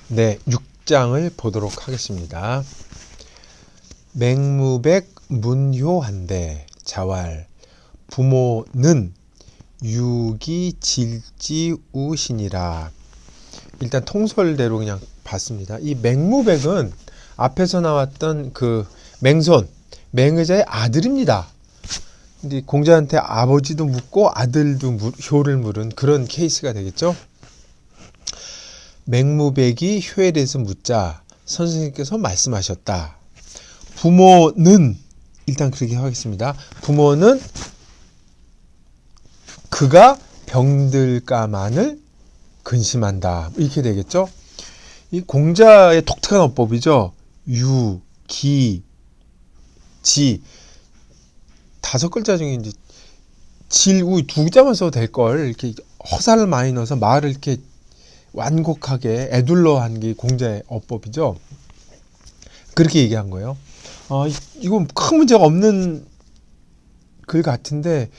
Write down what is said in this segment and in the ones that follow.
네, 6장을 보도록 하겠습니다. 맹무백 문효한데 자왈 부모는 유기질지우신이라. 일단 통설대로 그냥 봤습니다. 이 맹무백은 앞에서 나왔던 그 맹손, 맹의자의 아들입니다. 근데 공자한테 아버지도 묻고 아들도 효를 물은 그런 케이스가 되겠죠. 맹무백이 효에 대해서 묻자 선생님께서 말씀하셨다. 부모는, 일단 그렇게 하겠습니다. 부모는 그가 병들까만을 근심한다. 이렇게 되겠죠. 이 공자의 독특한 어법이죠. 유, 기, 지. 5글자 중에 이제 질, 우, 2글자만 써도 될 걸 이렇게 허사를 많이 넣어서 말을 이렇게 완곡하게 애둘러 한 게 공자의 어법이죠. 그렇게 얘기한 거예요. 이건 큰 문제가 없는 글 같은데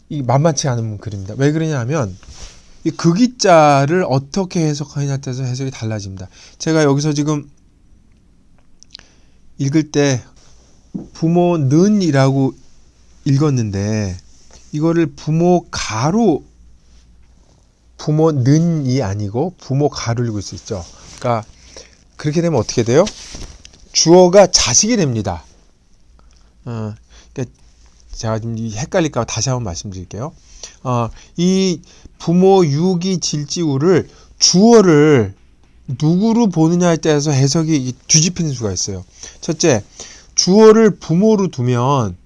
이 만만치 않은 글입니다. 왜 그러냐면 이 극이자를 어떻게 해석하느냐에 따라서 해석이 달라집니다. 제가 여기서 지금 읽을 때 부모는이라고 읽었는데 이거를 부모가로 부모는이 아니고 부모가로 읽을 수 있죠. 그러니까 그렇게 되면 어떻게 돼요? 주어가 자식이 됩니다. 그러니까 제가 좀 헷갈릴까 봐 다시 한번 말씀드릴게요. 이 부모 유기 질지우를 주어를 누구로 보느냐에 따라서 해석이 뒤집히는 수가 있어요. 첫째, 주어를 부모로 두면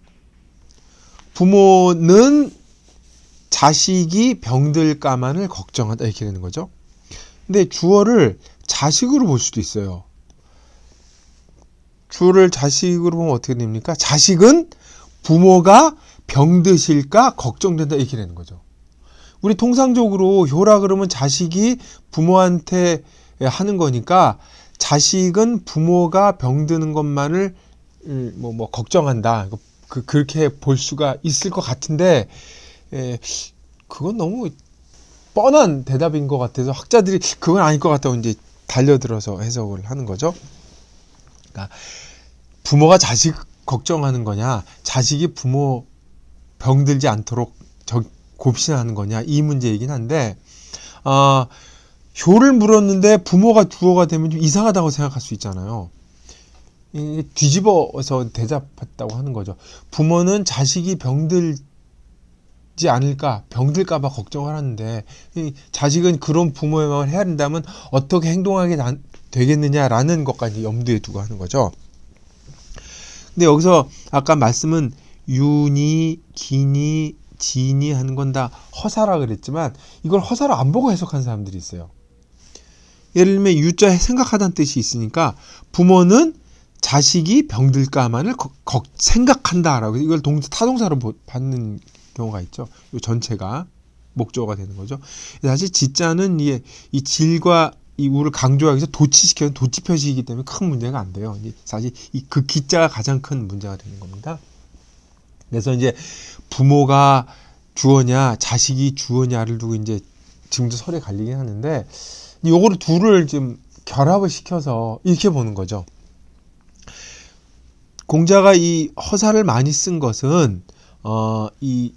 부모는 자식이 병들까만을 걱정한다 이렇게 되는 거죠. 근데 주어를 자식으로 볼 수도 있어요. 주어를 자식으로 보면 어떻게 됩니까? 자식은 부모가 병드실까 걱정된다 이렇게 되는 거죠. 우리 통상적으로 효라 그러면 자식이 부모한테 하는 거니까 자식은 부모가 병드는 것만을 걱정한다. 그렇게 볼 수가 있을 것 같은데 그건 너무 뻔한 대답인 것 같아서 학자들이 그건 아닐 것 같다고 이제 달려들어서 해석을 하는 거죠. 그러니까 부모가 자식 걱정하는 거냐, 자식이 부모 병들지 않도록 곱신하는 거냐, 이 문제이긴 한데, 효를 물었는데 부모가 주어가 되면 좀 이상하다고 생각할 수 있잖아요. 뒤집어서 대답했다고 하는 거죠. 부모는 자식이 병들지 않을까, 병들까봐 걱정을 하는데, 자식은 그런 부모의 마음을 해야 된다면 어떻게 행동하게 되겠느냐라는 것까지 염두에 두고 하는 거죠. 근데 여기서 아까 말씀은 유니, 기니, 지니 하는 건 다 허사라 그랬지만 이걸 허사로 안 보고 해석한 사람들이 있어요. 예를 들면 유자 생각하다는 뜻이 있으니까 부모는 자식이 병들까만을 생각한다라고 이걸 타동사로 받는 경우가 있죠. 이 전체가 목적어가 되는 거죠. 사실 지자는 이 질과 이 우를 강조하기 위해서 도치시켜서 도치 표시이기 때문에 큰 문제가 안 돼요. 사실 그 기자가 가장 큰 문제가 되는 겁니다. 그래서 이제 부모가 주어냐 자식이 주어냐를 두고 이제 지금도 설에 갈리긴 하는데 요거를 둘을 좀 결합을 시켜서 이렇게 보는 거죠. 공자가 이 허사를 많이 쓴 것은 이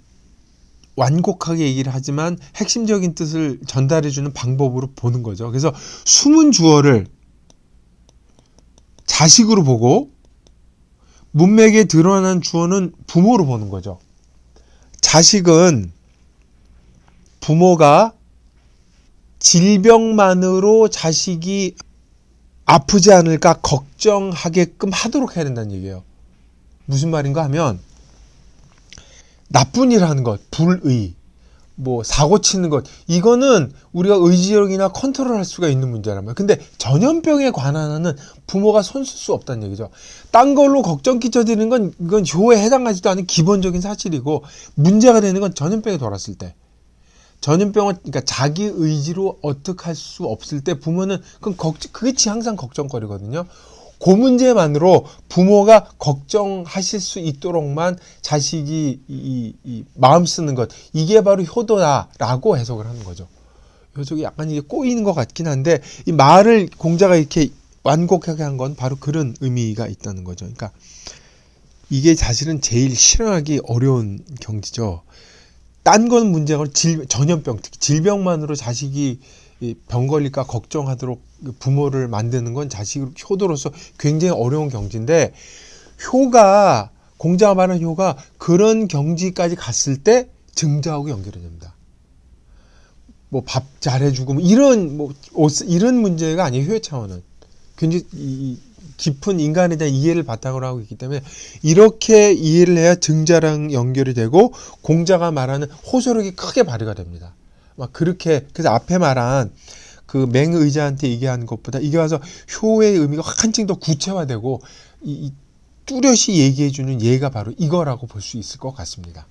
완곡하게 얘기를 하지만 핵심적인 뜻을 전달해주는 방법으로 보는 거죠. 그래서 숨은 주어를 자식으로 보고 문맥에 드러난 주어는 부모로 보는 거죠. 자식은 부모가 질병만으로 자식이 아프지 않을까 걱정하게끔 하도록 해야 된다는 얘기예요. 무슨 말인가 하면 나쁜 일 하는 것, 불의, 사고 치는 것, 이거는 우리가 의지력이나 컨트롤할 수가 있는 문제란 말이에요. 근데 전염병에 관한 한은 부모가 손쓸 수 없다는 얘기죠. 딴 걸로 걱정 끼쳐드리는 건 이건 효에 해당하지도 않은 기본적인 사실이고 문제가 되는 건 전염병에 돌았을 때. 전염병은 그러니까 자기 의지로 어떻게 할 수 없을 때 부모는 그게 항상 걱정거리거든요. 그 문제만으로 부모가 걱정하실 수 있도록만 자식이 이 마음 쓰는 것, 이게 바로 효도다라고 해석을 하는 거죠. 요쪽이 약간 이게 꼬이는 것 같긴 한데 이 말을 공자가 이렇게 완곡하게 한 건 바로 그런 의미가 있다는 거죠. 그러니까 이게 사실은 제일 실현하기 어려운 경지죠. 딴 건 문제가 전염병, 특히 질병만으로 자식이 병 걸릴까 걱정하도록 부모를 만드는 건 자식 효도로서 굉장히 어려운 경지인데 효가 공자가 말하는 효가 그런 경지까지 갔을 때 증자하고 연결이 됩니다. 뭐 밥 잘해주고 뭐 이런 이런 문제가 아니에요. 효의 차원은 굉장히 깊은 인간에 대한 이해를 바탕으로 하고 있기 때문에 이렇게 이해를 해야 증자랑 연결이 되고 공자가 말하는 호소력이 크게 발휘가 됩니다. 막 그렇게 그래서 앞에 말한 그 맹의자한테 얘기하는 것보다 이게 와서 효의 의미가 한층 더 구체화되고 뚜렷이 얘기해주는 예가 바로 이거라고 볼 수 있을 것 같습니다.